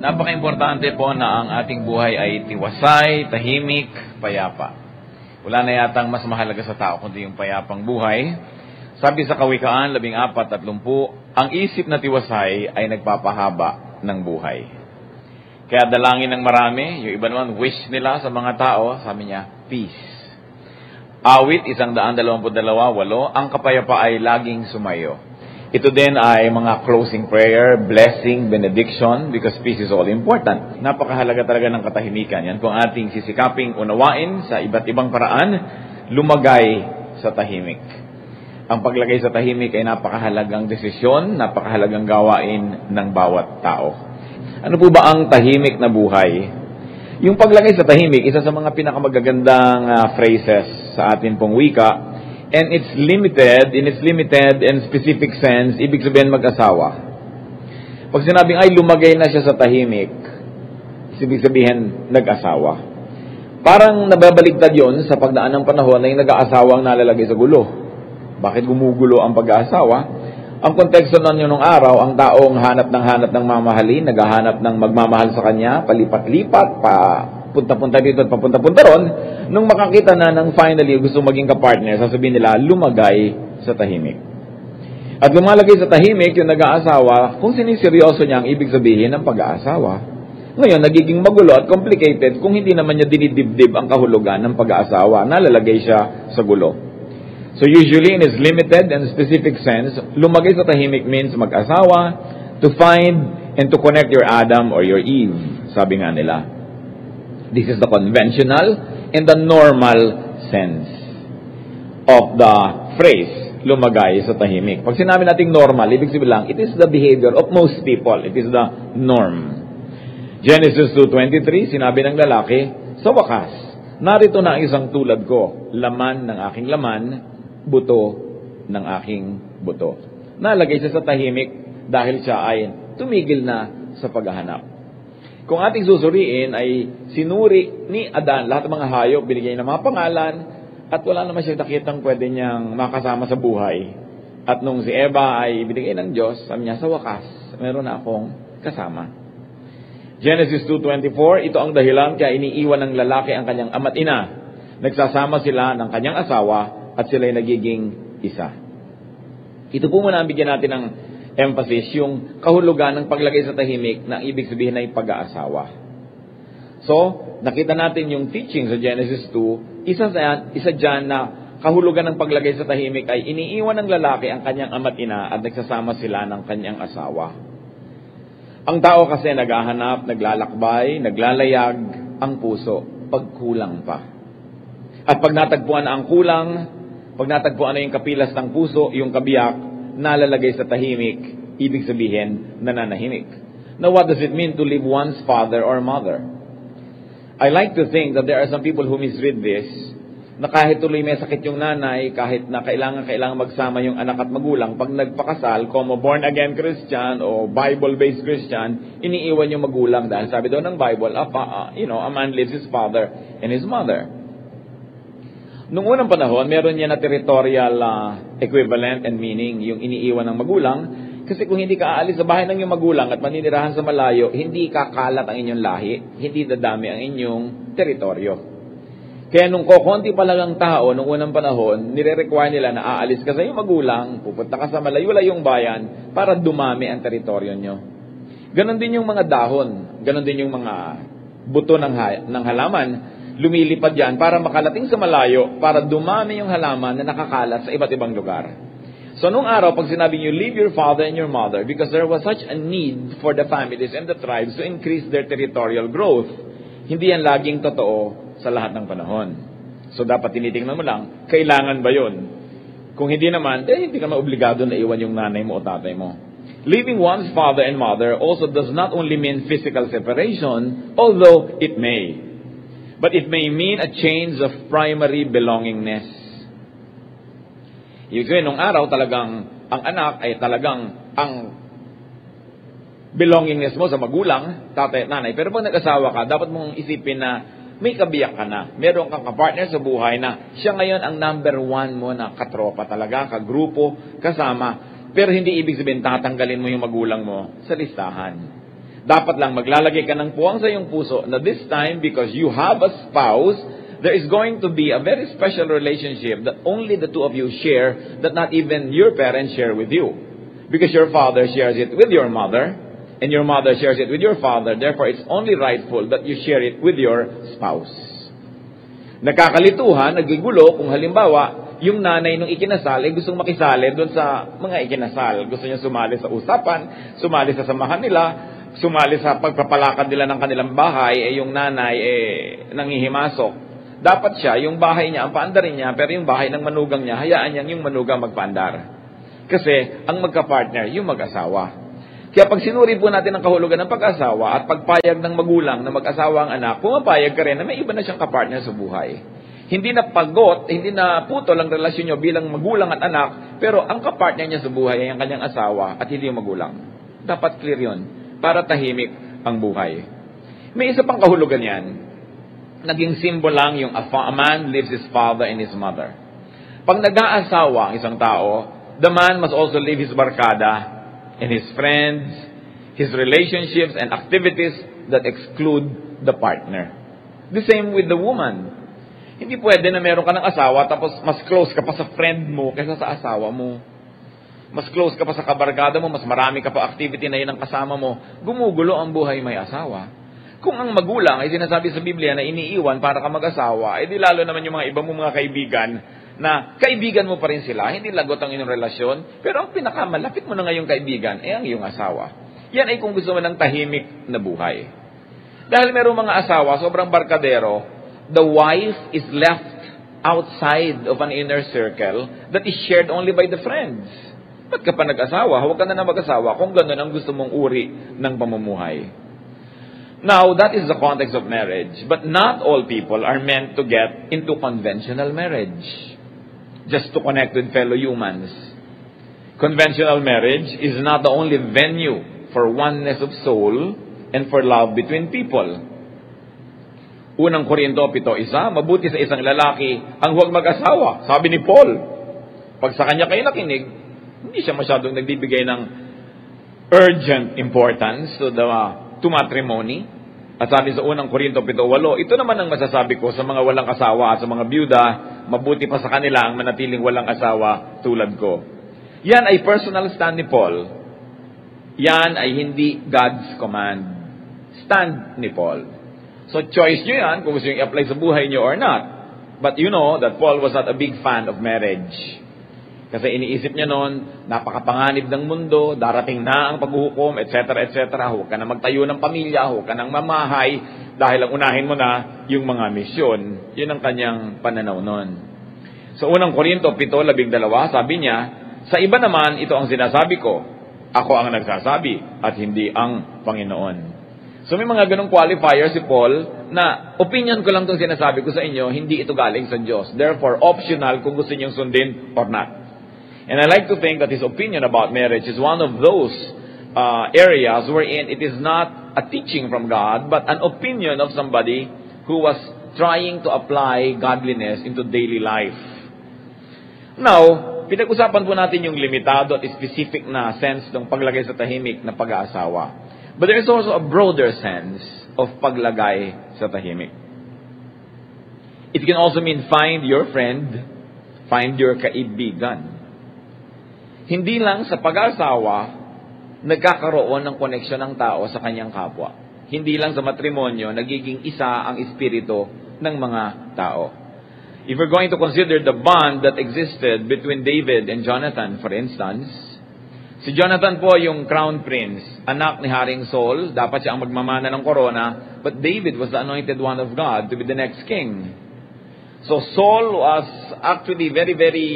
Napaka-importante po na ang ating buhay ay tiwasay, tahimik, payapa. Wala na yatang mas mahalaga sa tao kundi yung payapang buhay. Sabi sa Kawikaan 14:30, ang isip na tiwasay ay nagpapahaba ng buhay. Kaya dalangin ng marami, yung iba naman wish nila sa mga tao, sabi niya, peace. Awit 122:8, ang kapayapa ay laging sumayo. Ito din ay mga closing prayer, blessing, benediction, because peace is all important. Napakahalaga talaga ng katahimikan. Yan kung ating sisikaping unawain sa iba't ibang paraan, lumagay sa tahimik. Ang paglagay sa tahimik ay napakahalagang desisyon, napakahalagang gawain ng bawat tao. Ano po ba ang tahimik na buhay? Yung paglagay sa tahimik, isa sa mga pinakamagagandang phrases sa atin pong wika. And in its limited and specific sense, ibig sabihin mag-asawa. Pag sinabing ay lumagay na siya sa tahimik, ibig sabihin nag-asawa. Parang nababaligtad yon sa pagdaan ng panahon na yung nag-aasawa ang nalalagay sa gulo. Bakit gumugulo ang pag-aasawa? Ang konteksto nun nung araw, ang taong hanap ng mamahalin, naghahanap ng magmamahal sa kanya, palipat-lipat, punta-punta dito at papunta-punta ron, nung makakita na ng finally gusto maging kapartner, sasabihin nila, lumagay sa tahimik. At lumalagay sa tahimik, yung nag-aasawa, kung siniseryoso niya ang ibig sabihin ng pag-aasawa. Ngayon, nagiging magulo at complicated kung hindi naman niya dinidibdib ang kahulugan ng pag-aasawa, nalalagay siya sa gulo. So usually, in its limited and specific sense, lumagay sa tahimik means mag-asawa, to find and to connect your Adam or your Eve, sabi nga nila. This is the conventional and the normal sense of the phrase, lumagay sa tahimik. Pag sinabi nating normal, ibig sabihin lang, it is the behavior of most people. It is the norm. Genesis 2:23, sinabi ng lalaki, sa wakas, narito na ang isang tulad ko, laman ng aking laman, buto ng aking buto. Nalagay siya sa tahimik dahil siya ay tumigil na sa paghahanap. Kung ating susuriin ay sinuri ni Adan, lahat ng mga hayop, binigay ng mga pangalan, at wala naman siya nakitang pwede niyang makasama sa buhay. At nung si Eva ay binigay ng Diyos, sabi niya, sa wakas, meron na akong kasama. Genesis 2:24, ito ang dahilan kaya iniiwan ng lalaki ang kanyang ama't ina. Nagsasama sila ng kanyang asawa at sila'y nagiging isa. Ito po muna ang bigyan natin ng emphasis, yung kahulugan ng paglagay sa tahimik na ibig sabihin ay pag-aasawa. So, nakita natin yung teaching sa Genesis 2, isa dyan na kahulugan ng paglagay sa tahimik ay iniiwan ng lalaki ang kanyang ama't ina at nagsasama sila ng kanyang asawa. Ang tao kasi naghahanap, naglalakbay, naglalayag ang puso pag kulang pa. At pag natagpuan na ang kulang, pag natagpuan na yung kapilas ng puso, yung kabiyak, nalalagay sa tahimik, ibig sabihin, nananahimik. Now, what does it mean to leave one's father or mother? I like to think that there are some people who misread this, na kahit tuloy may sakit yung nanay, kahit na kailangan magsama yung anak at magulang, pag nagpakasal, como born-again Christian o Bible-based Christian, iniiwan yung magulang dahil sabi daw ng Bible, a man leaves his father and his mother. Noong unang panahon, meron niya na territorial equivalent and meaning, yung iniiwan ng magulang. Kasi kung hindi ka aalis sa bahay ng iyong magulang at maninirahan sa malayo, hindi kakalat ang inyong lahi, hindi dadami ang inyong teritoryo. Kaya nung kokonti pa lang ang tao, noong unang panahon, nire-require nila na aalis ka sa iyong magulang, pupunta ka sa malayo-layong bayan, para dumami ang teritoryo nyo. Ganon din yung mga dahon, ganon din yung mga buto ng halaman, lumilipad yan para makalating sa malayo, para dumami yung halaman na nakakalat sa iba't ibang lugar. So, nung araw, pag sinabi nyo, leave your father and your mother, because there was such a need for the families and the tribes to increase their territorial growth, hindi yan laging totoo sa lahat ng panahon. So, dapat tinitingnan mo lang, kailangan ba yun? Kung hindi naman, hindi ka maobligado na iwan yung nanay mo o tatay mo. Leaving one's father and mother also does not only mean physical separation, although it may. But it may mean a change of primary belongingness. Ibig sabihin, nung araw talagang, ang anak ay talagang ang belongingness mo sa magulang, tatay at nanay. Pero pag nag-asawa ka, dapat mong isipin na may kabiyak ka na. Meron kang kapartner sa buhay na siya ngayon ang number one mo na katropa talaga, kagrupo, kasama. Pero hindi ibig sabihin tatanggalin mo yung magulang mo sa listahan. Dapat lang maglalagay ka ng puwang sa iyong puso na this time, because you have a spouse, there is going to be a very special relationship that only the two of you share, that not even your parents share with you. Because your father shares it with your mother, and your mother shares it with your father. Therefore, it's only rightful that you share it with your spouse. Nagkakalituhan, nagigulo kung halimbawa, yung nanay nung ikinasal ay gustong makisali doon sa mga ikinasal. Gusto niya sumali sa usapan, sumali sa samahan nila, sumali sa pagpapalakad nila ng kanilang bahay, yung nanay nanghihimasok. Dapat siya, yung bahay niya, ang paandarin niya, pero yung bahay ng manugang niya, hayaan niyang yung manugang magpaandar. Kasi ang magka-partner, yung mag-asawa. Kaya pag sinuri po natin ang kahulugan ng pag-asawa at pagpayag ng magulang na mag-asawa ang anak, pumapayag ka rin na may iba na siyang kapartner sa buhay. Hindi na pagod, hindi na putol ang relasyon niyo bilang magulang at anak, pero ang kapartner niya sa buhay ay ang kanyang asawa at hindi yung magulang. Dapat clear yun, para tahimik ang buhay. May isa pang kahulugan yan. Naging symbol lang yung a man leaves his father and his mother. Pag nag-aasawa ang isang tao, the man must also leave his barkada and his friends, his relationships and activities that exclude the partner. The same with the woman. Hindi pwede na meron ka ng asawa tapos mas close ka pa sa friend mo kaysa sa asawa mo. Mas close ka pa sa kabarkada mo, mas marami ka pa activity na yun ang kasama mo. Gumugulo ang buhay may asawa. Kung ang magulang ay sinasabi sa Biblia na iniiwan para ka mag-asawa, di lalo naman yung mga iba mong mga kaibigan na kaibigan mo pa rin sila, hindi lagot ang inyong relasyon, pero ang pinakamalapit mo na ngayong kaibigan ay ang iyong asawa. Yan ay kung gusto mo ng tahimik na buhay. Dahil merong mga asawa, sobrang barkadero, the wife is left outside of an inner circle that is shared only by the friends. Ba't ka pa nag-asawa? Huwag ka na mag-asawa kung gano'n ang gusto mong uri ng pamumuhay. Now, that is the context of marriage. But not all people are meant to get into conventional marriage, just to connect with fellow humans. Conventional marriage is not the only venue for oneness of soul and for love between people. Unang Korinto 7:1, mabuti sa isang lalaki ang huwag mag-asawa, sabi ni Paul. Pag sa kanya kayo nakinig, hindi siya masyadong nagbibigay ng urgent importance to matrimony. At sabi sa unang Korinto 7:8, ito naman ang masasabi ko sa mga walang asawa at sa mga byuda, mabuti pa sa kanila ang manatiling walang asawa tulad ko. Yan ay personal stand ni Paul. Yan ay hindi God's command. Stand ni Paul. So choice nyo yan kung gusto nyo i-apply sa buhay nyo or not. But you know that Paul was not a big fan of marriage. Kasi iniisip niya noon, napakapanganib ng mundo, darating na ang paghuhukom, etc., etc. Huwag ka na magtayo ng pamilya, huwag ka nang mamahay, dahil ang unahin mo na yung mga misyon. Yun ang kanyang pananaw noon. Sa unang Korinto 7:12, sabi niya, sa iba naman, ito ang sinasabi ko, ako ang nagsasabi, at hindi ang Panginoon. So may mga ganong qualifier si Paul na opinion ko lang itong sinasabi ko sa inyo, hindi ito galing sa Diyos. Therefore, optional kung gusto niyong sundin or not. And I like to think that his opinion about marriage is one of those areas wherein it is not a teaching from God, but an opinion of somebody who was trying to apply godliness into daily life. Now, pinag-usapan po natin yung limitado at specific na sense ng paglagay sa tahimik na pag-aasawa. But there is also a broader sense of paglagay sa tahimik. It can also mean find your friend, find your kaibigan. Hindi lang sa pag-asawa, nagkakaroon ng koneksyon ng tao sa kanyang kapwa. Hindi lang sa matrimonyo, nagiging isa ang espiritu ng mga tao. If we're going to consider the bond that existed between David and Jonathan, for instance, si Jonathan po yung crown prince, anak ni Haring Saul, dapat siya ang magmamana ng korona, but David was the anointed one of God to be the next king. So Saul was actually very, very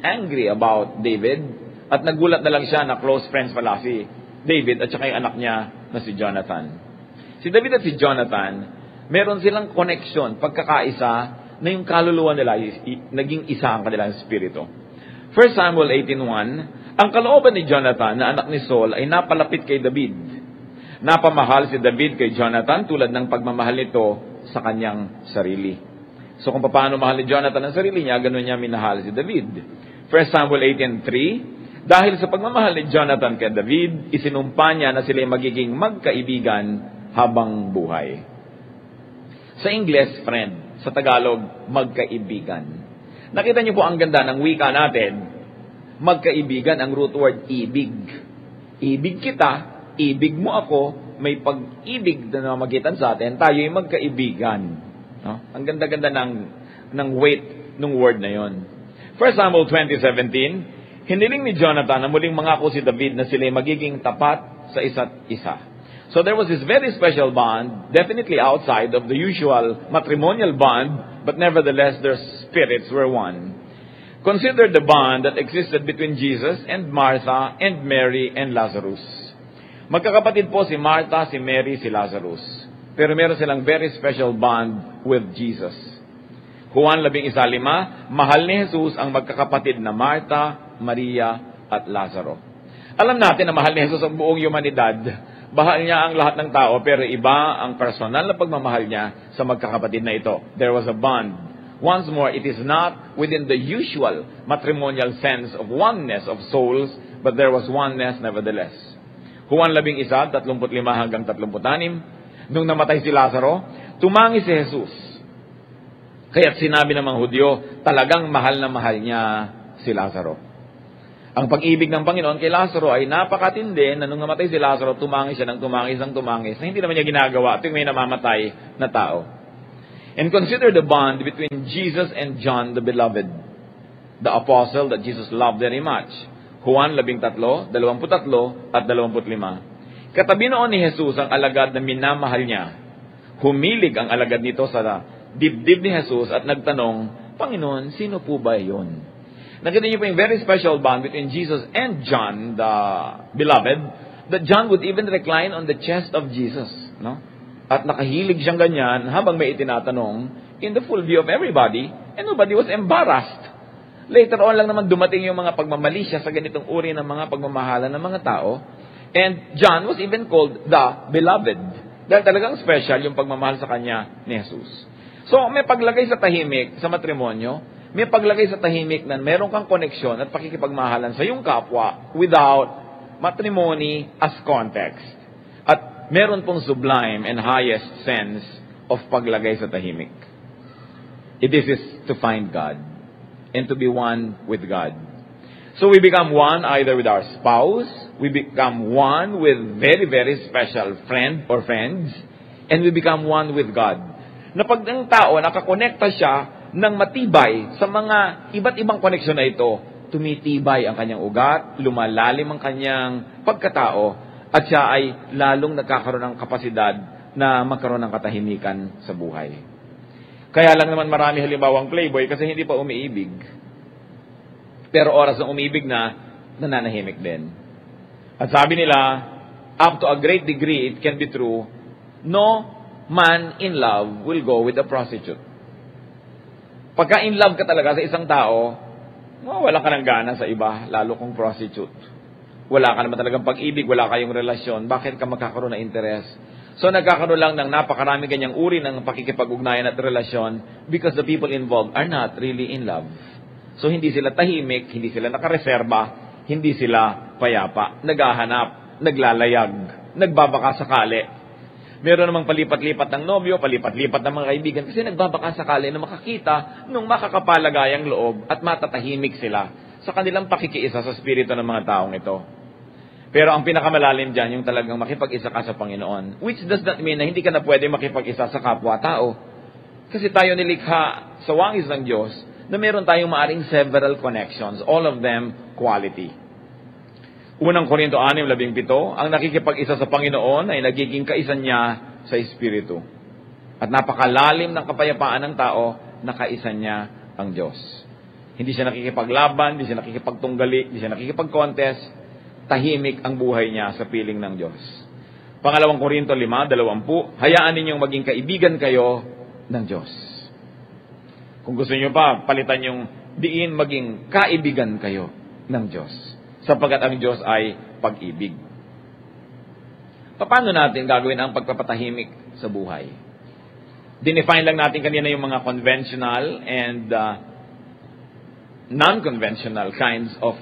angry about David, at nagulat na lang siya na close friends pala si David at saka yung anak niya na si Jonathan. Si David at si Jonathan, meron silang connection, pagkakaisa, na yung kaluluwa nila, naging isa ang kanilang espiritu. 1 Samuel 18:1, ang kalooban ni Jonathan na anak ni Saul ay napalapit kay David. Napamahal si David kay Jonathan tulad ng pagmamahal nito sa kanyang sarili. So kung paano mahal ni Jonathan ang sarili niya, ganoon niya minahal si David. 1 Samuel 18:3, Dahil sa pagmamahal ni Jonathan kay David, isinumpa niya na sila magiging magkaibigan habang buhay. Sa English, friend. Sa Tagalog, magkaibigan. Nakita niyo po ang ganda ng wika natin. Magkaibigan, ang root word, ibig. Ibig kita, ibig mo ako, may pag-ibig na namagitan sa atin, tayo'y magkaibigan. No? Ang ganda-ganda ng weight ng word na yon. 1 Samuel 20:17, hiniling ni Jonathan na muling mangako si David na sila'y magiging tapat sa isa't isa. So there was this very special bond, definitely outside of the usual matrimonial bond, but nevertheless their spirits were one. Consider the bond that existed between Jesus and Martha and Mary and Lazarus. Magkakapatid po si Martha, si Mary, si Lazarus. Pero meron silang very special bond with Jesus. Juan 11:5, mahal ni Jesus ang magkakapatid na Martha, Maria, at Lazaro. Alam natin na mahal ni Jesus ang buong humanidad. Bahal niya ang lahat ng tao, pero iba ang personal na pagmamahal niya sa magkakapatid na ito. There was a bond. Once more, it is not within the usual matrimonial sense of oneness of souls, but there was oneness nevertheless. Juan 11:35-36, nung namatay si Lazaro, tumangi si Jesus. Kaya't sinabi ng mga Hudyo, talagang mahal na mahal niya si Lazaro. Ang pag-ibig ng Panginoon kay Lazaro ay napakatindi na nung namatay si Lazaro, tumangi siya ng tumangis na hindi naman niya ginagawa tuwing may namamatay na tao. And consider the bond between Jesus and John the Beloved, the apostle that Jesus loved very much. Juan 13:23 at 25. Katabi noon ni Jesus ang alagad na minamahal niya. Humilig ang alagad nito sa dibdib ni Jesus at nagtanong, Panginoon, sino po ba yun? Nakita niyo po yung very special bond between Jesus and John, the Beloved, that John would even recline on the chest of Jesus. No? At nakahilig siyang ganyan habang may itinatanong in the full view of everybody, and nobody was embarrassed. Later on lang naman dumating yung mga pagmamalisya sa ganitong uri ng mga pagmamahalan ng mga tao. And John was even called the Beloved. Dahil talagang special yung pagmamahal sa kanya ni Jesus. So, may paglagay sa tahimik sa matrimonyo, may paglagay sa tahimik na meron kang koneksyon at pakikipagmahalan sa iyong kapwa without matrimony as context. At meron pong sublime and highest sense of paglagay sa tahimik. This is to find God and to be one with God. So we become one either with our spouse, we become one with very, very special friend or friends, and we become one with God. Na pag ang tao nakakonekta siya ng matibay sa mga iba't ibang koneksyon na ito, tumitibay ang kanyang ugat, lumalalim ang kanyang pagkatao, at siya ay lalong nagkakaroon ng kapasidad na magkaroon ng katahimikan sa buhay. Kaya lang naman marami halimbawang playboy kasi hindi pa umiibig. Pero oras ng umibig na, nananahimik din. At sabi nila, up to a great degree, it can be true, no man in love will go with a prostitute. Pagka in love ka talaga sa isang tao, wala ka ng gana sa iba, lalo kung prostitute. Wala ka naman talagang pag-ibig, wala kayong relasyon, bakit ka magkakaroon ng interes? So nagkakaroon lang ng napakarami ganyang uri ng pakikipag-ugnayan at relasyon because the people involved are not really in love. So hindi sila tahimik, hindi sila nakareserba, hindi sila payapa, naghahanap, naglalayag, nagbabaka sakali. Meron namang palipat-lipat ng nobyo, palipat-lipat ng mga kaibigan kasi nagbabaka sakali na makakita nung makakapalagayang loob at matatahimik sila sa kanilang pakikiisa sa spirito ng mga taong ito. Pero ang pinakamalalim dyan, yung talagang makipag-isa ka sa Panginoon, which does not mean na hindi ka na pwede makipag-isa sa kapwa-tao. Kasi tayo nilikha sa wangis ng Diyos na meron tayong maaring several connections, all of them quality. Unang Korinto 6:17, ang nakikipag-isa sa Panginoon ay nagiging kaisa niya sa Espiritu. At napakalalim ng kapayapaan ng tao, nakaisa niya ang Diyos. Hindi siya nakikipaglaban, hindi siya nakikipagtunggali, hindi siya nakikipag-contest, tahimik ang buhay niya sa piling ng Diyos. Pangalawang Korinto 5:20, hayaan ninyong maging kaibigan kayo ng Diyos. Kung gusto niyo pa, palitan yung diin maging kaibigan kayo ng Diyos. Sapagkat ang Diyos ay pag-ibig. Paano natin gagawin ang pagpapatahimik sa buhay? Dinefine lang natin kanina yung mga conventional and non-conventional kinds of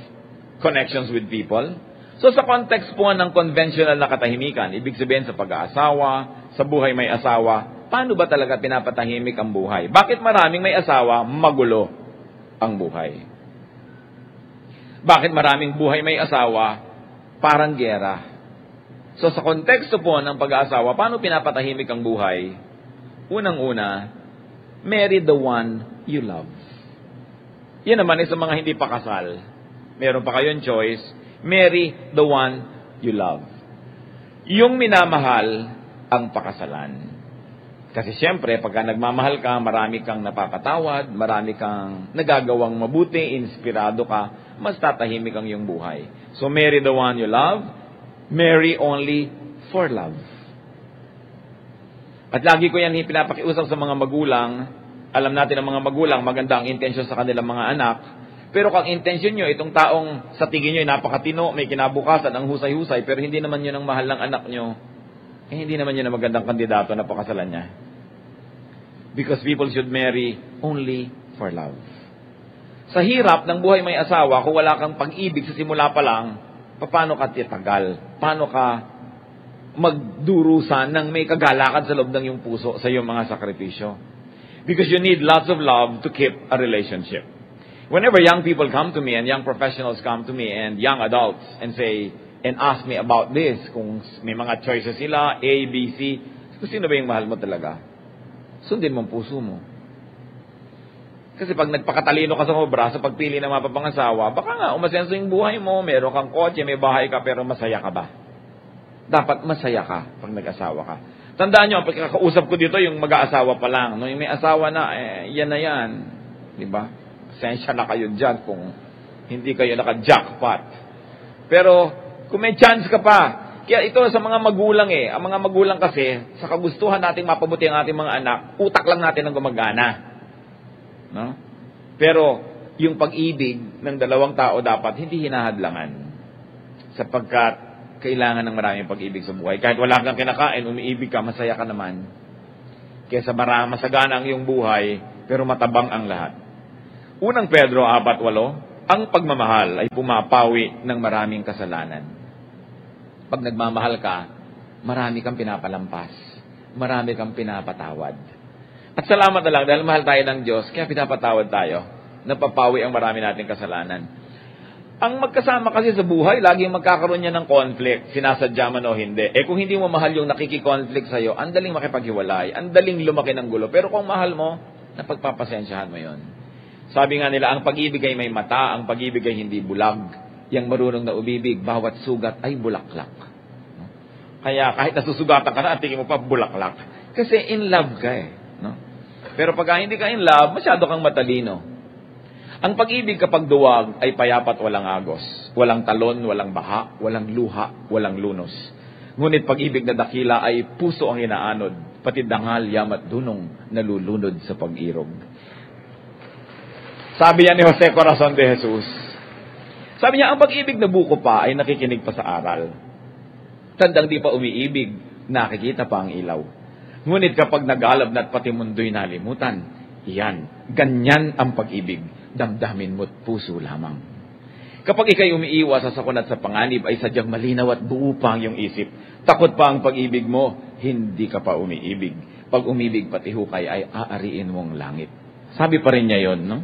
connections with people. So sa context po ng conventional na katahimikan, ibig sabihin sa pag-aasawa, sa buhay may asawa, paano ba talaga pinapatahimik ang buhay? Bakit maraming may asawa, magulo ang buhay? Bakit maraming buhay may asawa, parang gera? So sa konteksto po ng pag-aasawa, paano pinapatahimik ang buhay? Unang-una, marry the one you love. Yan naman ay sa mga hindi pa kasal. Meron pa kayong choice, marry the one you love. Yung minamahal ang pakasalan. Kasi siyempre, pagka nagmamahal ka, marami kang napapatawad, marami kang nagagawang mabuti, inspirado ka, mas tatahimik ang iyong buhay. So marry the one you love, marry only for love. At lagi ko yan pinapakiusap sa mga magulang. Alam natin ang mga magulang, maganda ang intensyon sa kanilang mga anak. Pero kung intensyon nyo, itong taong sa tingin nyo ay napakatino, may kinabukasan, ang husay-husay, pero hindi naman yun ang mahal ng anak nyo, hindi naman yun ang magandang kandidato na pakasalan niya. Because people should marry only for love. Sa hirap ng buhay may asawa, kung wala kang pag-ibig sa simula pa lang, paano ka titagal? Paano ka magdurusan ng may kagalakan sa loob ng iyong puso sa iyong mga sakripisyo? Because you need lots of love to keep a relationship. Whenever young people come to me and young professionals come to me and young adults and say, and ask me about this, kung may mga choices sila, A, B, C, kung sino ba yung mahal mo talaga? Sundin mo ang puso mo. Kasi pag nagpakatalino ka sa obra, sa pagpili ng mapapangasawa, baka nga umasenso yung buhay mo, meron kang kotse, may bahay ka, pero masaya ka ba? Dapat masaya ka pag nag-asawa ka. Tandaan nyo, pagkakausap ko dito, yung mag-aasawa pa lang. No, yung may asawa na, yan na yan. Diba? Pasensya na kayo dyan kung hindi kayo naka-jackpot. Pero, kung may chance ka pa, kaya ito sa mga magulang ang mga magulang kasi, sa kagustuhan nating mapabuti ang ating mga anak, utak lang natin ang gumagana. No? Pero, yung pag-ibig ng dalawang tao dapat hindi hinahadlangan. Sapagkat, kailangan ng maraming pag-ibig sa buhay. Kahit wala kang kinakain, umiibig ka, masaya ka naman. Kaysa masagana ang iyong buhay, pero matabang ang lahat. Unang Pedro 4:8, ang pagmamahal ay pumapawi ng maraming kasalanan. Pag nagmamahal ka, marami kang pinapalampas. Marami kang pinapatawad. At salamat na lang dahil mahal tayo ng Diyos, kaya pinapatawad tayo. Napapawi ang marami nating kasalanan. Ang magkasama kasi sa buhay, laging magkakaroon niya ng conflict, sinasadya man o hindi. Kung hindi mo mahal yung nakiki-conflict sa'yo, ang daling makipaghiwalay, ang daling lumaki ng gulo. Pero kung mahal mo, napagpapasensyahan mo yon. Sabi nga nila, ang pag-ibig ay may mata, ang pag-ibig ay hindi bulag. Yang marunong na umibig, bawat sugat ay bulaklak. Kaya kahit nasusugatan ka na, tingin mo pa bulaklak. Kasi in love ka no? Pero pag hindi ka in love, masyado kang matalino. Ang pag-ibig kapag duwag ay payapat walang agos. Walang talon, walang baha, walang luha, walang lunos. Ngunit pag-ibig na dakila ay puso ang inaanod, pati dangal, yamat dunong nalulunod sa pag-irog. Sabi niya ni Jose Corazon de Jesus, sabi niya, ang pag-ibig na buko pa ay nakikinig pa sa aral. Tandang di pa umiibig, nakikita pa ang ilaw. Ngunit kapag nagalab na't pati mundo'y nalimutan, yan, ganyan ang pag-ibig. Damdamin mo't puso lamang. Kapag ikay umiiwas sa sakon at sa panganib, ay sadyang malinaw at buo pa ang iyong isip. Takot pa ang pag-ibig mo, hindi ka pa umiibig. Pag umibig pati hukay ay aariin mong langit. Sabi pa rin niya yon, no?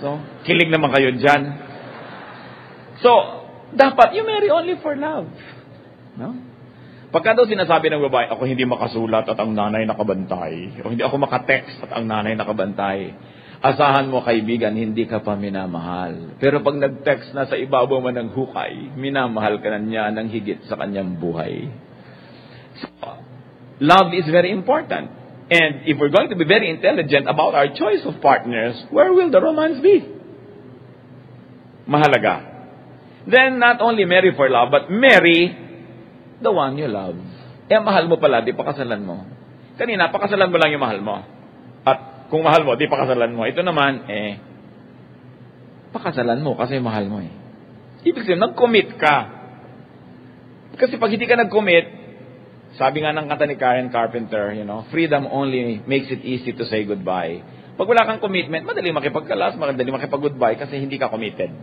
So, kilig naman kayo dyan. So, dapat you marry only for love. No? Pagka daw sinasabi ng babae, ako hindi makasulat at ang nanay nakabantay. O hindi ako makatext at ang nanay nakabantay. Asahan mo, kaibigan, hindi ka pa minamahal. Pero pag nag-text na sa ibabaw man ng hukay, minamahal ka na niya ng higit sa kanyang buhay. So, love is very important. And if we're going to be very intelligent about our choice of partners, where will the romance be? Mahalaga. Then, not only marry for love, but marry the one you love. Mahal mo pala, di pakasalan mo. Kanina, pakasalan mo lang yung mahal mo. At kung mahal mo, di pakasalan mo. Ito naman, pakasalan mo kasi mahal mo Ibig sabihin, nag-commit ka. Kasi pag hindi ka nag-commit, sabi nga ng kanta ni Karen Carpenter, freedom only makes it easy to say goodbye. Pag wala kang commitment, madali makipagkalas, madali makipag-goodbye kasi hindi ka committed.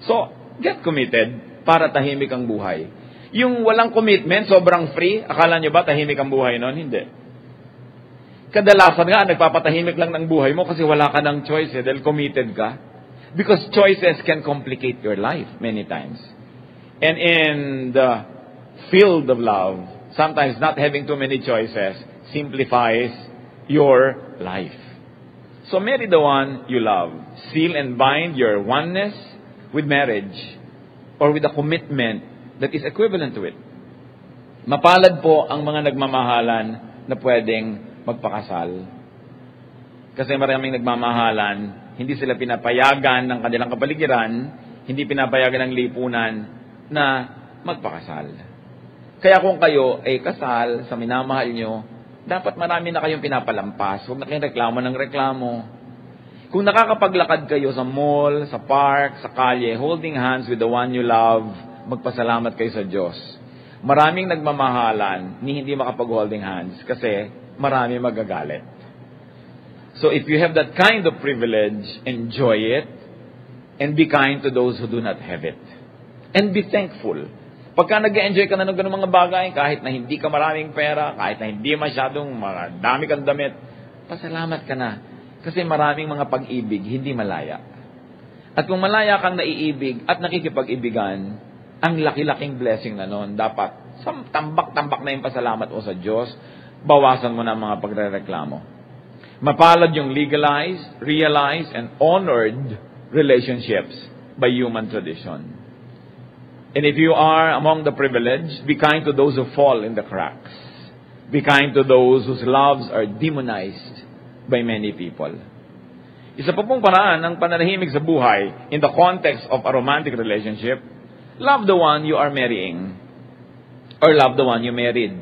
So, get committed para tahimik ang buhay. Yung walang commitment, sobrang free, akala nyo ba tahimik ang buhay nun? Hindi. Kadalasan nga, nagpapatahimik lang ng buhay mo kasi wala ka ng choice dahil committed ka. Because choices can complicate your life many times. And in the field of love, sometimes not having too many choices simplifies your life. So marry the one you love. Seal and bind your oneness with marriage or with a commitment that is equivalent to it. Mapalad po ang mga nagmamahalan na pwedeng magpakasal. Kasi maraming nagmamahalan, hindi sila pinapayagan ng kanilang kapaligiran, hindi pinapayagan ng lipunan na magpakasal. Kaya kung kayo ay kasal sa minamahal nyo, dapat marami na kayong pinapalampas. Huwag na kayong reklamo ng reklamo. Kung nakakapaglakad kayo sa mall, sa park, sa kalye, holding hands with the one you love, magpasalamat kayo sa Diyos. Maraming nagmamahalan ni hindi makapag-holding hands kasi marami magagalit. So if you have that kind of privilege, enjoy it and be kind to those who do not have it. And be thankful. Pagka nag-enjoy ka na ng ganung mga bagay, kahit na hindi ka maraming pera, kahit na hindi masyadong marami kang damit, pasalamat ka na. Kasi maraming mga pag-ibig, hindi malaya. At kung malaya kang naiibig at nakikipag-ibigan, ang laki-laking blessing na noon. Dapat tambak-tambak na yung pasalamat mo sa Diyos, bawasan mo na ang mga pagrereklamo. Mapalad yung legalized, realized, and honored relationships by human tradition. And if you are among the privileged, be kind to those who fall in the cracks. Be kind to those whose loves are demonized by many people. Isa pa pong paraan ng pananahimik sa buhay in the context of a romantic relationship, love the one you are marrying or love the one you married.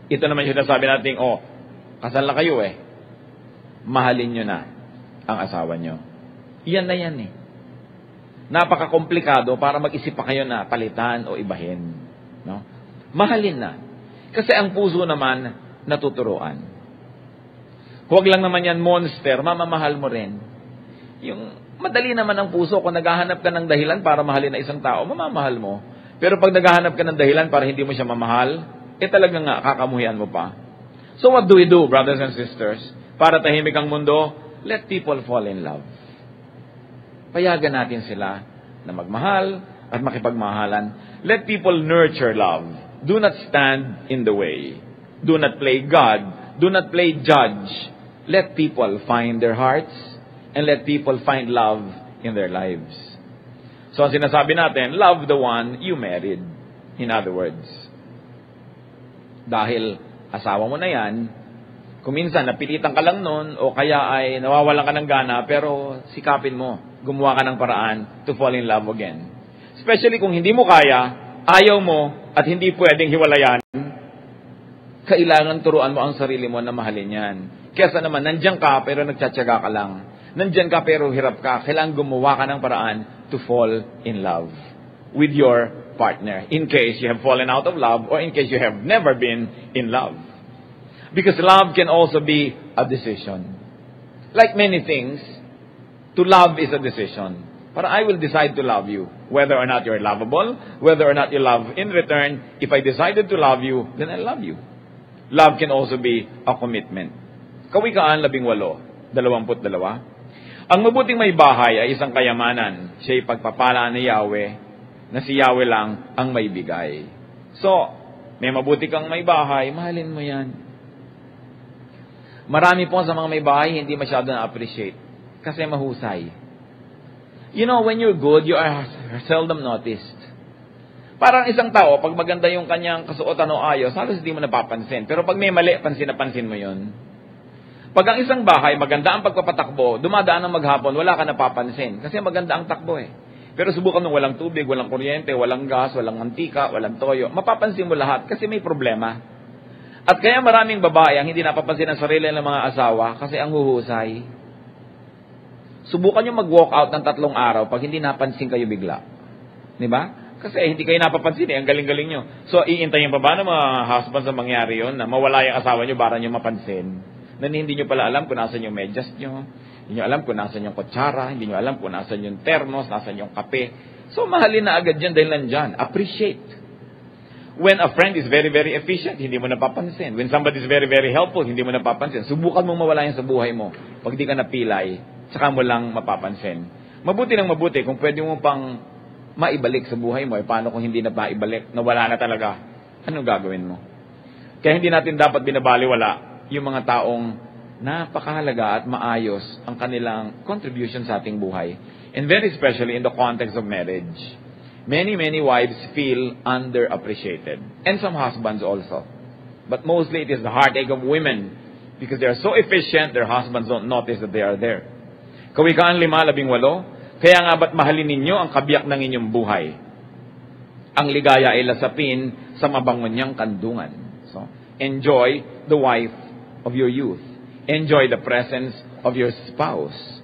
Ito naman yung sinasabi natin, kasal na kayo mahalin nyo na ang asawa nyo. Yan na yan Napaka-komplikado para mag-isip pa kayo na palitan o ibahin. No? Mahalin na. Kasi ang puso naman natuturuan. Huwag lang naman yan monster, mamamahal mo rin. Yung madali naman ang puso, kung naghahanap ka ng dahilan para mahalin na isang tao, mamamahal mo. Pero pag naghahanap ka ng dahilan para hindi mo siya mamahal, talagang nga, kakamuhian mo pa. So what do we do, brothers and sisters? Para tahimik ang mundo, let people fall in love. Payagan natin sila na magmahal at makipagmahalan. Let people nurture love. Do not stand in the way. Do not play God. Do not play judge. Let people find their hearts and let people find love in their lives. So ang sinasabi natin, love the one you married. In other words, dahil asawa mo na yan, kung minsan napilitan ka lang nun o kaya ay nawawalan ka ng gana, pero sikapin mo, gumawa ka ng paraan to fall in love again. Especially kung hindi mo kaya, ayaw mo, at hindi pwedeng hiwalayan, kailangan turuan mo ang sarili mo na mahalin yan. Kesa naman, nandiyan ka pero nagtsatsaga ka lang. Nandiyan ka pero hirap ka. Kailangan gumawa ka ng paraan to fall in love with your partner. In case you have fallen out of love or in case you have never been in love. Because love can also be a decision. Like many things, to love is a decision. But I will decide to love you. Whether or not you're lovable, whether or not you love in return, if I decided to love you, then I love you. Love can also be a commitment. Kawikaan 18:22. Ang mabuting may bahay ay isang kayamanan. Siya'y pagpapala ni Yahweh, na si Yahweh lang ang may bigay. So, may mabuti kang may bahay, mahalin mo yan. Marami po sa mga may bahay hindi masyado na-appreciate kasi mahusay. You know, when you're good, you are seldom noticed. Parang isang tao, pag maganda yung kanyang kasuotan o ayos, halos hindi mo napapansin. Pero pag may mali, pansin na pansin mo yun. Pag ang isang bahay, maganda ang pagpapatakbo, dumadaan ng maghapon, wala ka napapansin. Kasi maganda ang takbo Pero subukan mo walang tubig, walang kuryente, walang gas, walang mantika, walang toyo. Mapapansin mo lahat kasi may problema. At kaya maraming babae ang hindi napapansin ang sarili ng mga asawa kasi ang huhusay. Subukan nyo mag-walk out ng 3 araw pag hindi napansin kayo bigla. Diba? Kasi hindi kayo napapansin ang galing-galing nyo. So, iintayin pa ba ng mga husbands na mangyari yun na mawala yung asawa nyo para nyo mapansin? Na hindi nyo pala alam kung nasan yung medyas nyo, hindi nyo alam kung nasan yung kutsara, hindi nyo alam kung nasan yung termos, nasan yung kape. So, mahalin na agad yan dahil nandyan. Appreciate. When a friend is very, very efficient, hindi mo napapansin. When somebody is very, very helpful, hindi mo napapansin. Subukan mong mawala yan sa buhay mo. Pag di ka napilay, saka mo lang mapapansin. Mabuti ng mabuti, kung pwede mo pang maibalik sa buhay mo, paano kung hindi na maibalik, nawala na talaga, anong gagawin mo? Kaya hindi natin dapat binabaliwala yung mga taong napakahalaga at maayos ang kanilang contribution sa ating buhay. And very especially in the context of marriage. Many, many wives feel underappreciated. And some husbands also. But mostly it is the heartache of women because they are so efficient, their husbands don't notice that they are there. Kawikaan 5:18, kaya nga ba't mahalin ninyo ang kabiyak ng inyong buhay? Ang ligaya ay lasapin sa mabango niyang kandungan. So, enjoy the wife of your youth. Enjoy the presence of your spouse.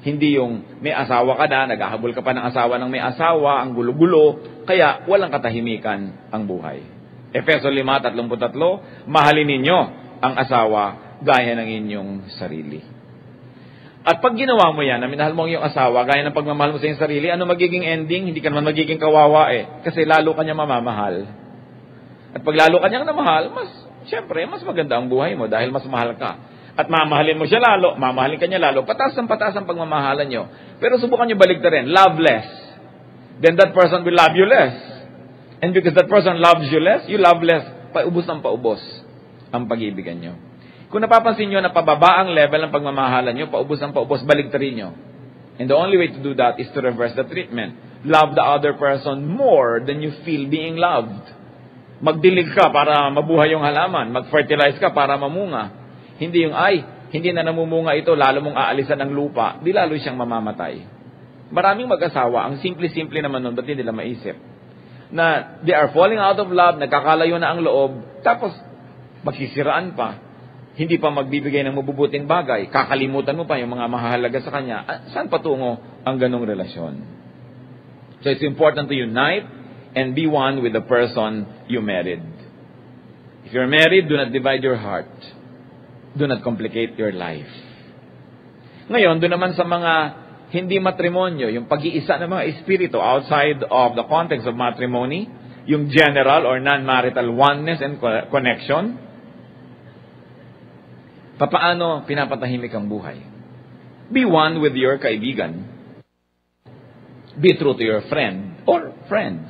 Hindi yung may asawa ka na, naghahabol ka pa ng asawa ng may asawa, ang gulo-gulo, kaya walang katahimikan ang buhay. Efeso 5:33, mahalin ninyo ang asawa gaya ng inyong sarili. At pag ginawa mo yan, na minahal mo ang iyong asawa, gaya ng pagmamahal mo sa iyong sarili, ano magiging ending? Hindi ka naman magiging kawawa kasi lalo ka niya mamamahal. At pag lalo ka niyang namahal, syempre, mas maganda ang buhay mo dahil mas mahal ka. At mamahalin mo siya lalo, mamahalin ka niya lalo, patas ang pagmamahalan niyo. Pero subukan niyo baligtarin, love less. Then that person will love you less. And because that person loves you less, you love less. Paubos ng paubos ang pag-ibigan niyo. Kung napapansin niyo na pababa ang level ng pagmamahalan niyo, paubos ng paubos, baligtarin niyo. And the only way to do that is to reverse the treatment. Love the other person more than you feel being loved. Magdilig ka para mabuhay yung halaman. Mag-fertilize ka para mamunga. Hindi yung, hindi na namumunga ito, lalo mong aalisan ng lupa, di lalo siyang mamamatay. Maraming mag-asawa, ang simple-simple naman nun, ba't hindi nila maisip? Na they are falling out of love, nagkakalayo na ang loob, tapos magsisiraan pa, hindi pa magbibigay ng mabubuting bagay, kakalimutan mo pa yung mga mahalaga sa kanya. Saan patungo ang ganong relasyon? So it's important to unite and be one with the person you married. If you're married, do not divide your heart. Do not complicate your life. Ngayon, doon naman sa mga hindi matrimonyo, yung pag-iisa ng mga espiritu outside of the context of matrimony, yung general or non-marital oneness and connection, papaano pinapatahimik ang buhay? Be one with your kaibigan. Be true to your friend or friends.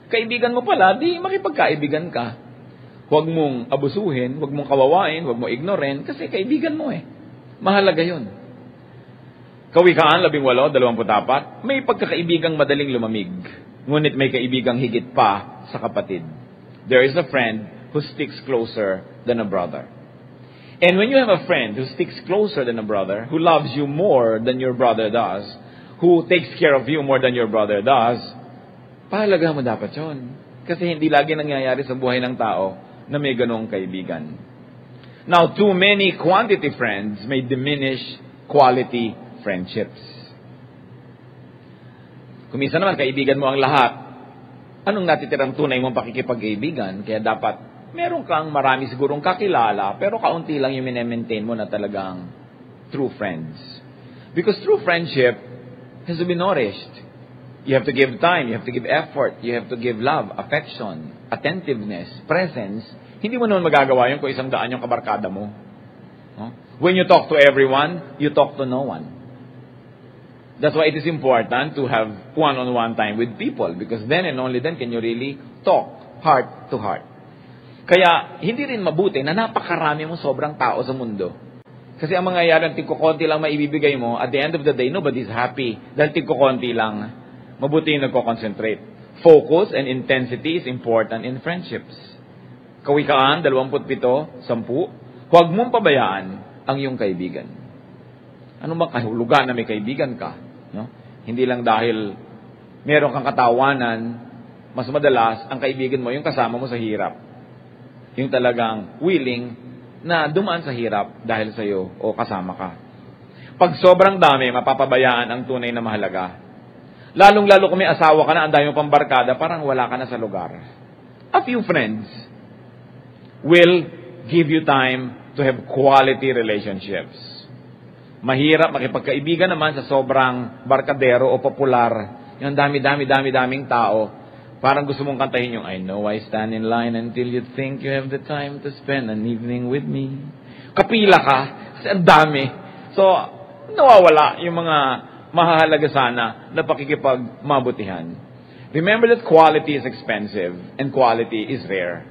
Kaibigan mo pala, di makipagkaibigan ka. Huwag mong abusuhin, huwag mong kawawain, huwag mong ignoren, kasi kaibigan mo Mahalaga yun. Kawikaan 18:24, may pagkakaibigang madaling lumamig, ngunit may kaibigang higit pa sa kapatid. There is a friend who sticks closer than a brother. And when you have a friend who sticks closer than a brother, who loves you more than your brother does, who takes care of you more than your brother does, pahalaga mo dapat yun. Kasi hindi lagi nangyayari sa buhay ng tao na may ganong kaibigan. Now, too many quantity friends may diminish quality friendships. Kung minsan naman kaibigan mo ang lahat, anong natitirang tunay mong pakikipag-kaibigan? Kaya dapat meron kang marami sigurong kakilala, pero kaunti lang yung minemaintain mo na talagang true friends. Because true friendship has to be nourished. You have to give time, you have to give effort, you have to give love, affection, attentiveness, presence. Hindi mo naman magagawa yun kung 100 yung kabarkada mo. When you talk to everyone, you talk to no one. That's why it is important to have one-on-one time with people because then and only then can you really talk heart to heart. Kaya hindi rin mabuti na napakarami mong sobrang tao sa mundo. Kasi ang mangyayari, tigko-konti lang maibibigay mo, at the end of the day, nobody's happy. Dahil tigko-konti lang. Mabuti yung nagko-concentrate. Focus and intensity is important in friendships. Kawikaan 27:10, huwag mong pabayaan ang iyong kaibigan. Ano ba kahulugan na may kaibigan ka? No? Hindi lang dahil meron kang katawanan, mas madalas ang kaibigan mo yung kasama mo sa hirap. Yung talagang willing na dumaan sa hirap dahil sa iyo o kasama ka. Pag sobrang dami, mapapabayaan ang tunay na mahalaga. Lalong-lalo kung may asawa ka na, ang dami mo pang barkada, parang wala ka na sa lugar. A few friends will give you time to have quality relationships. Mahirap makipagkaibigan naman sa sobrang barkadero o popular Yung daming tao. Parang gusto mong kantahin yung, I know I stand in line until you think you have the time to spend an evening with me. Kapila ka, kasi ang dami. So, nawawala yung mga mahahalaga sana na pakikipagmabutihan. Remember that quality is expensive and quality is rare.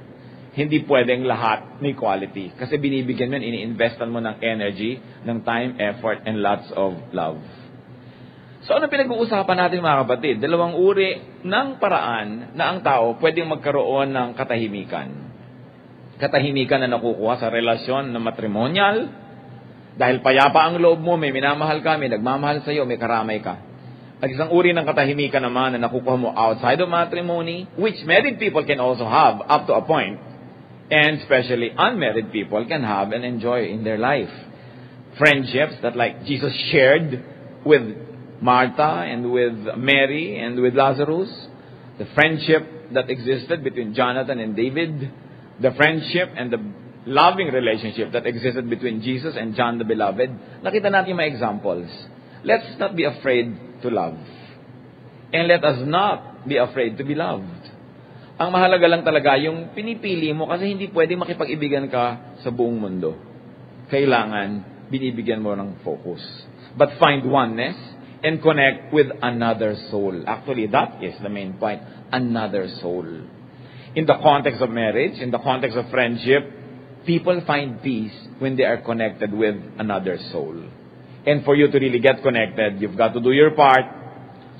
Hindi pwedeng lahat may quality. Kasi binibigyan mo, ini-investan mo ng energy, ng time, effort, and lots of love. So ano pinag-uusapan natin mga kapatid? Dalawang uri ng paraan na ang tao pwedeng magkaroon ng katahimikan. Katahimikan na nakukuha sa relasyon na matrimonial. Dahil payapa ang loob mo, may minamahal ka, may nagmamahal sa iyo, may karamay ka. At isang uri ng katahimikan naman na nakukuha mo outside of matrimony, which married people can also have up to a point. And especially unmarried people can have and enjoy in their life. Friendships that like Jesus shared with Martha and with Mary and with Lazarus. The friendship that existed between Jonathan and David. The friendship and the loving relationship that existed between Jesus and John the Beloved. Nakita natin yung mga examples. Let's not be afraid to love. And let us not be afraid to be loved. Ang mahalaga lang talaga yung pinipili mo kasi hindi pwedeng makipag-ibigan ka sa buong mundo. Kailangan binibigyan mo ng focus. But find oneness and connect with another soul. Actually, that is the main point. Another soul. In the context of marriage, in the context of friendship, people find peace when they are connected with another soul. And for you to really get connected, you've got to do your part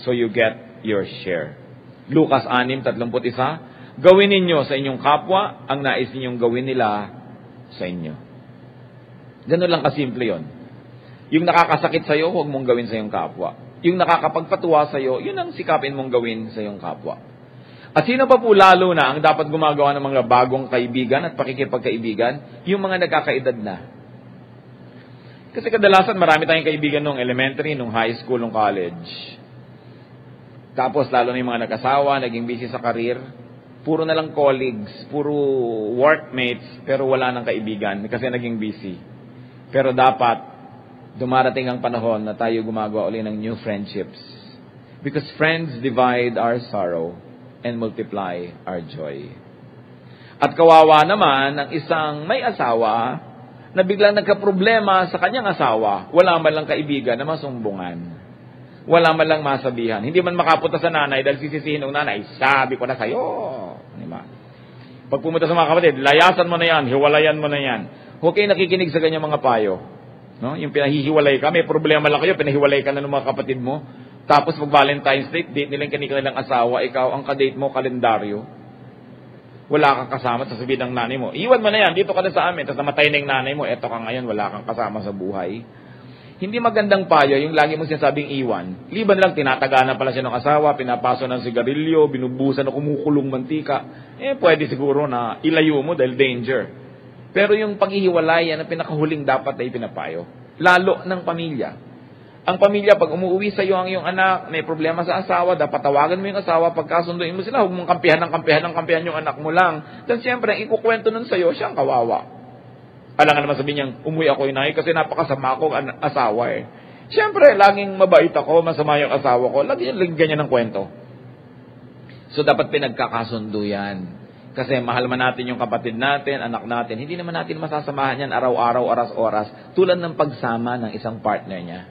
so you get your share. Lucas 6:31, gawin ninyo sa inyong kapwa ang nais ninyong gawin nila sa inyo. Ganun lang kasimple yon. Yung nakakasakit sa'yo, huwag mong gawin sa iyong kapwa. Yung nakakapagpatuwa sa'yo, yun ang sikapin mong gawin sa iyong kapwa. At sino pa po lalo na ang dapat gumagawa ng mga bagong kaibigan at pakikipagkaibigan? Yung mga nagkakaedad na. Kasi kadalasan marami tayong kaibigan nung elementary, nung high school, nung college. Tapos lalo na yung mga nag-asawa, naging busy sa career, puro na lang colleagues, puro workmates, pero wala nang kaibigan kasi naging busy. Pero dapat dumarating ang panahon na tayo gumagawa uli ng new friendships. Because friends divide our sorrow and multiply our joy. At kawawa naman ang isang may asawa na biglang nagkaproblema sa kanyang asawa, wala man lang kaibigan na masumbungan. Wala man lang masabihan. Hindi man makapunta sa nanay dahil sisisihin ng nanay, sabi ko na sa'yo. Diba? Pag pumunta sa mga kapatid, layasan mo na yan, hiwalayan mo na yan. Huwag kayo nakikinig sa ganyang mga payo. No? Yung pinahihiwalay ka, may problema lang kayo, pinahiwalay ka na ng mga kapatid mo. Tapos pag Valentine's Day, date nilang kanilang asawa, ikaw ang kadate mo, kalendaryo. Wala kang kasama, sasabihin ng nanay mo, iwan mo na yan, dito ka na sa amin. Tapos namatay na yung nanay mo, eto ka ngayon, wala kang kasama sa buhay. Hindi magandang payo yung lagi mo sinasabing iwan. Liban lang, tinatagana pala siya ng asawa, pinapaso ng sigarilyo, binubusan na kumukulong mantika. Pwede siguro na ilayo mo dahil danger. Pero yung paghihiwalay, yan ang pinakahuling dapat na ipinapayo. Lalo ng pamilya. Ang pamilya, pag umuwi sa iyo ang iyong anak, may problema sa asawa, dapat tawagan mo yung asawa, pagkasunduin mo sila, huwag mong kampihan yung anak mo lang. Then siyempre, ang ikukwento nun sa iyo, siyang kawawa. Alangan naman sabihin niyang, umuwi ako inay kasi napakasama ko ang asawa eh. Siyempre, laging mabait ako, masama yung asawa ko, laging ganyan ng kwento. So, dapat pinagkakasundo yan. Kasi mahal man natin yung kapatid natin, anak natin, hindi naman natin masasamahan yan araw-araw, oras-oras, tulad ng pagsama ng isang partner niya.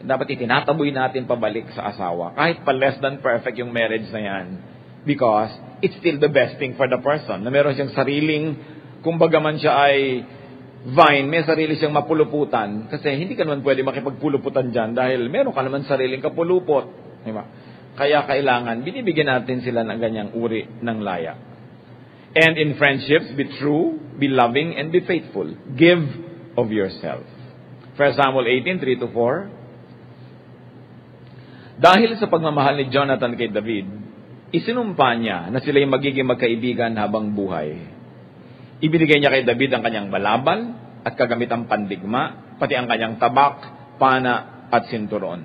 Dapat itinataboy natin pabalik sa asawa. Kahit pa less than perfect yung marriage na yan. Because it's still the best thing for the person. Na meron siyang sariling, kumbaga man siya ay vine, may sarili siyang mapuluputan. Kasi hindi ka naman pwede makipagpuluputan dyan dahil meron ka naman sariling kapulupot. Diba? Kaya kailangan, binibigyan natin sila ng ganyang uri ng laya. And in friendships, be true, be loving, and be faithful. Give of yourself. 1 Samuel 18:3-4. Dahil sa pagmamahal ni Jonathan kay David, isinumpa niya na sila'y magiging magkaibigan habang buhay. Ibinigay niya kay David ang kanyang balabal at kagamitang pandigma, pati ang kanyang tabak, pana at sinturon.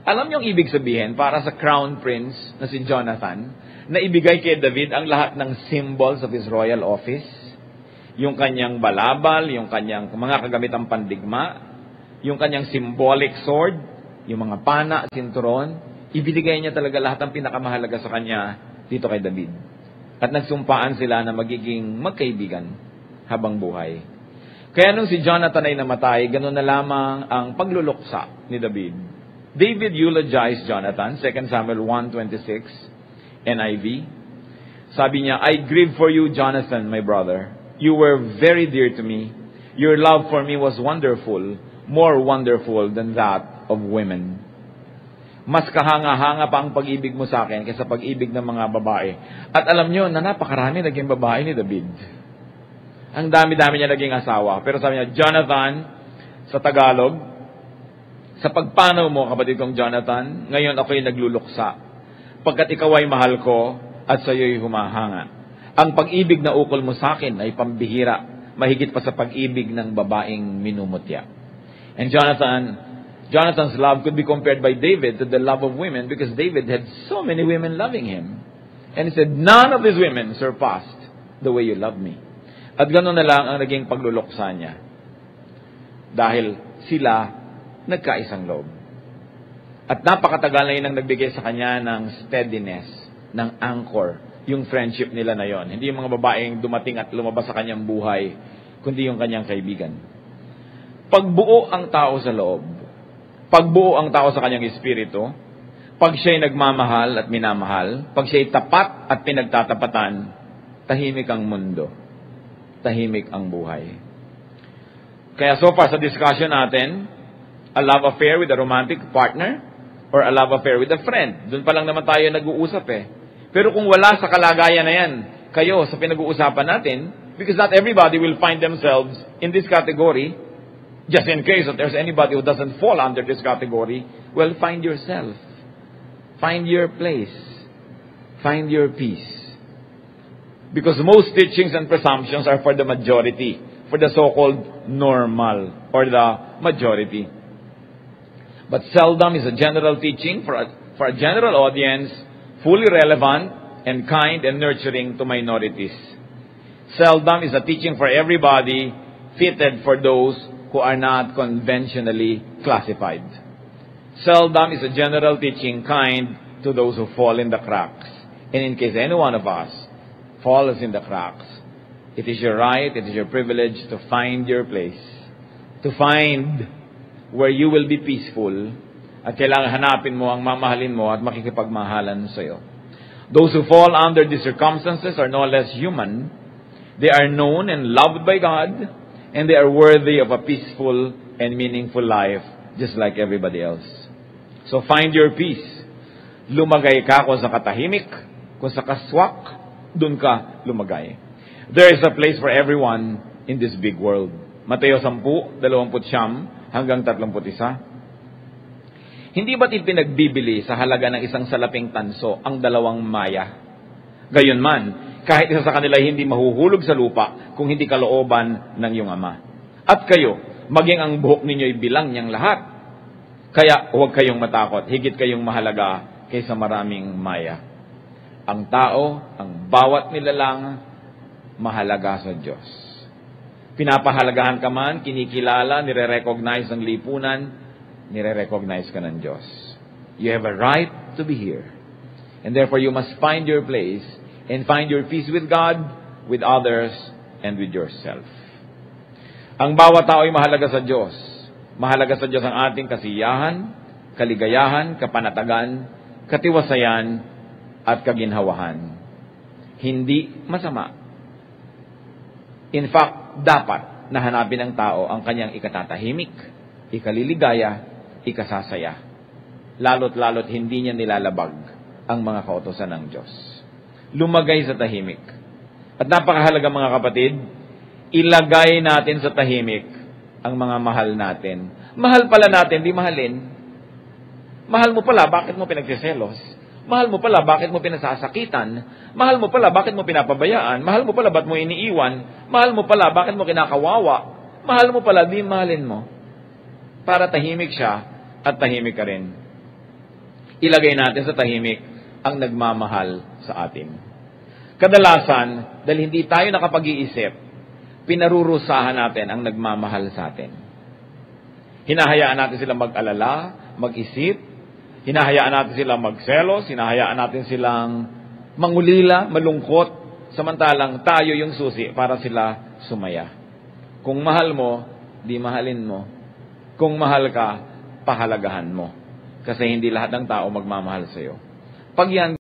Alam niyo ang ibig sabihin para sa crown prince na si Jonathan, na ibigay kay David ang lahat ng symbols of his royal office, yung kanyang balabal, yung kanyang mga kagamitang pandigma, yung kanyang symbolic sword, yung mga pana, sinturon, Ibinigay niya talaga lahat ng pinakamahalaga sa kanya dito kay David. At nagsumpaan sila na magiging magkaibigan habang buhay. Kaya nung si Jonathan ay namatay, ganun na lamang ang pagluluksa ni David. David eulogized Jonathan, 2 Samuel 1:26, NIV. Sabi niya, I grieve for you, Jonathan, my brother. You were very dear to me. Your love for me was wonderful, more wonderful than that of women. Mas kahanga-hanga pa ang pag-ibig mo sa akin kaysa pag-ibig ng mga babae. At alam nyo na napakarami naging babae ni David. Ang dami-dami niya naging asawa. Pero sabi niya, Jonathan, sa Tagalog, sa pagpanaw mo, kapatid kong Jonathan, ngayon ako'y nagluluksa. Pagkat ikaw ay mahal ko at sa iyo'y humahanga. Ang pag-ibig na ukol mo sa akin ay pambihira, mahigit pa sa pag-ibig ng babaeng minumutya. And Jonathan's love could be compared by David to the love of women because David had so many women loving him. And he said, none of these women surpassed the way you love me. At gano'n na lang ang naging pagluluksa niya. Dahil sila nagkaisang loob. At napakatagal na yun ang nagbigay sa kanya ng steadiness, ng anchor, yung friendship nila na yon. Hindi yung mga babaeng dumating at lumabas sa kanyang buhay, kundi yung kanyang kaibigan. Pagbuo ang tao sa loob, pagbuo ang tao sa kanyang espiritu, pag siya'y nagmamahal at minamahal, pag siya'y tapat at pinagtatapatan, tahimik ang mundo. Tahimik ang buhay. Kaya so far sa discussion natin, a love affair with a romantic partner or a love affair with a friend. Doon pa lang naman tayo nag-uusap eh. Pero kung wala sa kalagayan na yan, kayo sa pinag-uusapan natin, because not everybody will find themselves in this category. Just in case that there's anybody who doesn't fall under this category, well, find yourself. Find your place. Find your peace. Because most teachings and presumptions are for the majority, for the so-called normal, or the majority. But seldom is a general teaching for a general audience, fully relevant and kind and nurturing to minorities. Seldom is a teaching for everybody, fitted for those who are not conventionally classified. Seldom is a general teaching kind to those who fall in the cracks. And in case any one of us falls in the cracks, it is your right, it is your privilege to find your place, to find where you will be peaceful, at kailangan hanapin mo ang mamahalin mo at makikipagmahalan sa iyo. Those who fall under these circumstances are no less human. They are known and loved by God, and they are worthy of a peaceful and meaningful life, just like everybody else. So find your peace. Lumagay ka kung sa katahimik, kung sa kaswak, dun ka lumagay. There is a place for everyone in this big world. Mateo 10:29 hanggang 31. Hindi ba't ipinagbibili sa halaga ng isang salaping tanso ang dalawang maya? Gayunman, kahit isa sa kanila hindi mahuhulog sa lupa kung hindi kalooban ng iyong ama. At kayo, maging ang buhok ninyo'y bilang niyang lahat. Kaya huwag kayong matakot, higit kayong mahalaga kaysa maraming maya. Ang tao, ang bawat nilalang, mahalaga sa Diyos. Pinapahalagahan ka man, kinikilala, nire-recognize ng lipunan, nire-recognize ka ng Diyos. You have a right to be here. And therefore, you must find your place and find your peace with God, with others, and with yourself. Ang bawat tao ay mahalaga sa Diyos. Mahalaga sa Diyos ang ating kasiyahan, kaligayahan, kapanatagan, katiwasayan, at kaginhawahan. Hindi masama. In fact, dapat na hanapin ng tao ang kanyang ikatatahimik, ikaliligaya, ikasasaya. Lalo't hindi niya nilalabag ang mga kautusan ng Diyos. Lumagay sa tahimik. At napakahalaga mga kapatid, ilagay natin sa tahimik ang mga mahal natin. Mahal pala natin, di mahalin. Mahal mo pala, bakit mo pinagsiselos? Mahal mo pala, bakit mo pinasasakitan? Mahal mo pala, bakit mo pinapabayaan? Mahal mo pala, ba't mo iniiwan? Mahal mo pala, bakit mo kinakawawa? Mahal mo pala, di mahalin mo. Para tahimik siya at tahimik ka rin. Ilagay natin sa tahimik ang nagmamahal sa atin. Kadalasan, dahil hindi tayo nakapag-iisip, pinarurusahan natin ang nagmamahal sa atin. Hinahayaan natin sila mag-alala, mag-isip, Hinahayaan natin silang magselos, hinahayaan natin silang mangulila, malungkot, samantalang tayo yung susi para sila sumaya. Kung mahal mo, di mahalin mo. Kung mahal ka, pahalagahan mo. Kasi hindi lahat ng tao magmamahal sa iyo. Pag yan,